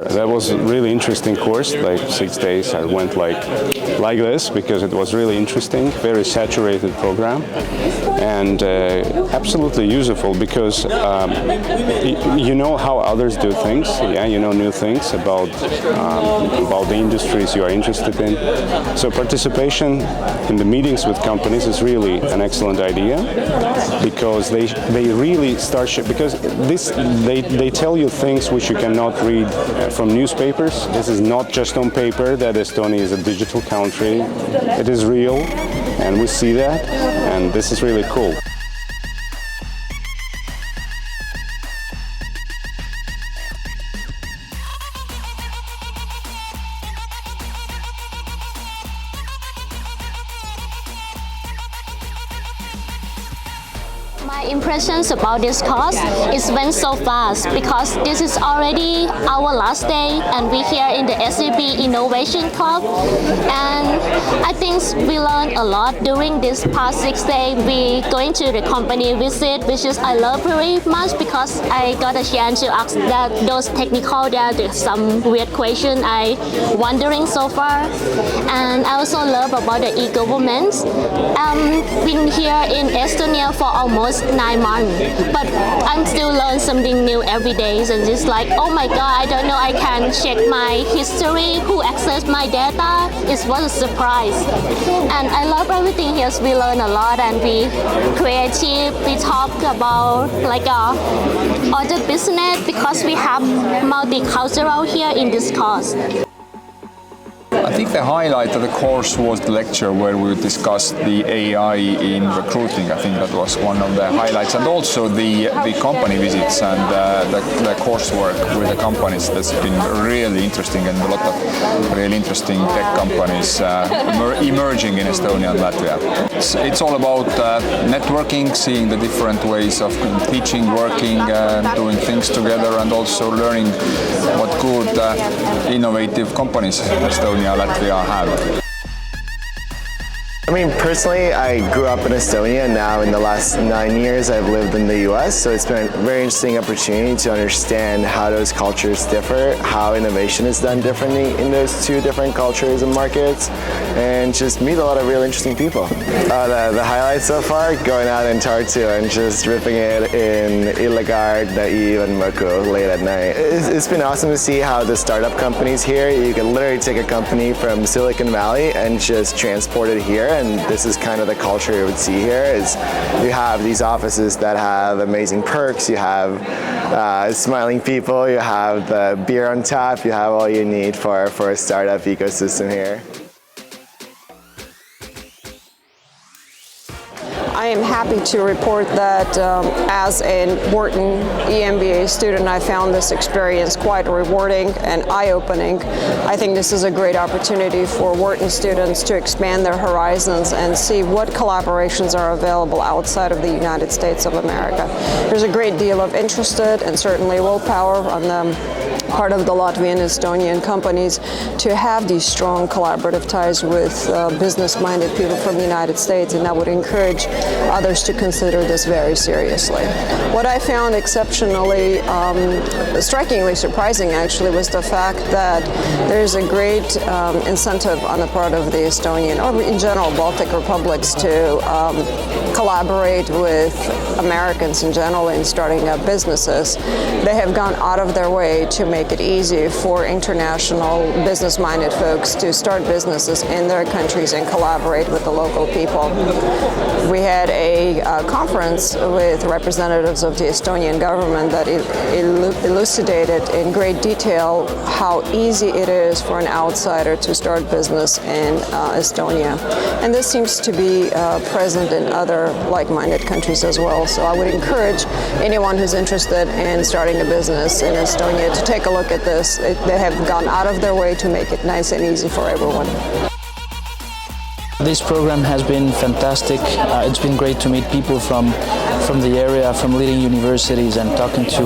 That was a really interesting course, like 6 days. I went like this because it was really interesting, very saturated program, and absolutely useful because you know how others do things. Yeah, you know new things about the industries you are interested in. So participation in the meetings with companies is really an excellent idea because they really start because they tell you things which you cannot read from newspapers. This is not just on paper that Estonia is a digital country. It is real, and we see that, and this is really cool. My impressions about this course is went so fast because this is already our last day and we're here in the SCB Innovation Club, and I think we learned a lot during this past 6 days. We going to the company visit, which is I love very much because I got a chance to ask those technical, there's some weird question I wondering so far, and I also love about the e-government. Been here in Estonia for almost 9 months, but I'm still learning something new every day, and it's like, oh my god, I don't know, I can check my history, who accessed my data. It was a surprise, and I love everything here. We learn a lot and we creative. We talk about like other business because we have multicultural here in this course. I think the highlight of the course was the lecture where we discussed the AI in recruiting. I think that was one of the highlights, and also the company visits and the coursework with the companies. That's been really interesting, and a lot of really interesting tech companies emerging in Estonia and Latvia. It's all about networking, seeing the different ways of teaching, working, doing things together, and also learning what good innovative companies Estonia and Latvia have. I mean, personally, I grew up in Estonia, and now in the last 9 years I've lived in the US, so it's been a very interesting opportunity to understand how those cultures differ, how innovation is done differently in those two different cultures and markets, and just meet a lot of really interesting people. The highlights so far, going out in Tartu and just ripping it in Illegard, Naiv, and Moko late at night. It's been awesome to see how the startup companies here, you can literally take a company from Silicon Valley and just transport it here. And this is kind of the culture you would see here, is you have these offices that have amazing perks, you have smiling people, you have the beer on tap, you have all you need for a startup ecosystem here. I am happy to report that as a Wharton EMBA student, I found this experience quite rewarding and eye-opening. I think this is a great opportunity for Wharton students to expand their horizons and see what collaborations are available outside of the United States of America. There's a great deal of interest and certainly willpower on the part of the Latvian and Estonian companies to have these strong collaborative ties with business-minded people from the United States, and I would encourage others to consider this very seriously. What I found exceptionally, strikingly surprising actually, was the fact that there's a great incentive on the part of the Estonian, or in general Baltic republics, to collaborate with Americans in general in starting up businesses. They have gone out of their way to make it easy for international business-minded folks to start businesses in their countries and collaborate with the local people. We had a conference with representatives of the Estonian government that elucidated in great detail how easy it is for an outsider to start business in Estonia. And this seems to be present in other like-minded countries as well. So I would encourage anyone who's interested in starting a business in Estonia to take a look at this. They have gone out of their way to make it nice and easy for everyone. This program has been fantastic. It's been great to meet people from the area, from leading universities, and talking to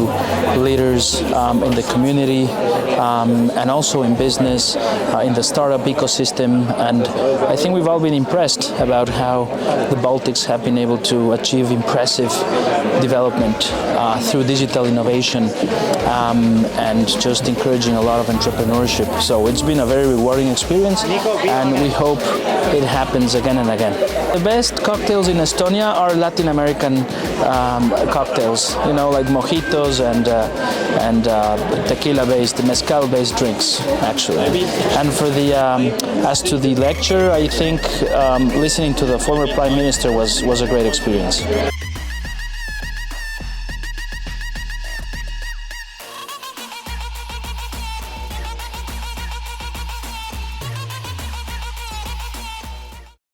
leaders in the community and also in business, in the startup ecosystem. And I think we've all been impressed about how the Baltics have been able to achieve impressive development through digital innovation and just encouraging a lot of entrepreneurship. So it's been a very rewarding experience, and we hope it happens again and again. The best cocktails in Estonia are Latin American cocktails, you know, like mojitos and tequila-based, mezcal-based drinks, actually. And for the as to the lecture, I think listening to the former Prime Minister was a great experience.